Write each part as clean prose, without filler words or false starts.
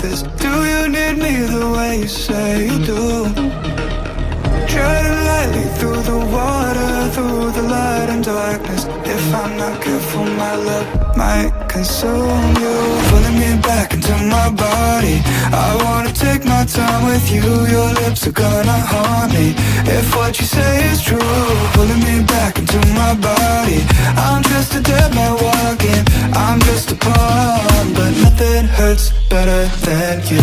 this? Do you need me the way you say you do? Treading lightly through the water, through the light and darkness. If I'm not careful, my love might consume you. Pulling me back into my body, I wanna take my time with you. Your lips are gonna haunt me if what you say is true. Pulling me back into my body, I'm just a dead man walking, I'm just a pawn, but nothing hurts better than you.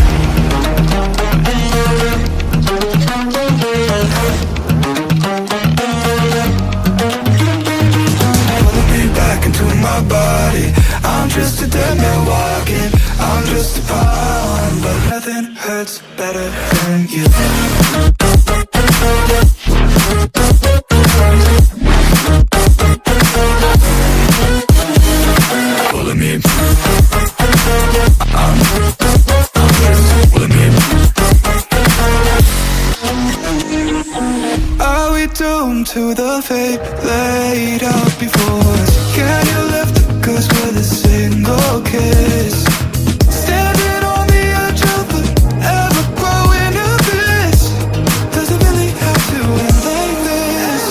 Pulling me back into my body, I'm just a dead man walking, I'm just a pawn, but nothing hurts better than you. Pulling me, pulling me. Are we doomed to the fate laid out before us? Can you lift the curse with a single kiss? Standing on the edge of an ever-growing abyss. Does it really have to end like this?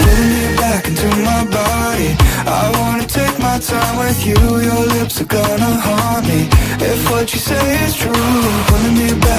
Pulling me back into my body, I wanna take my time with you. Your lips are gonna haunt me if what you say is true. Pulling me back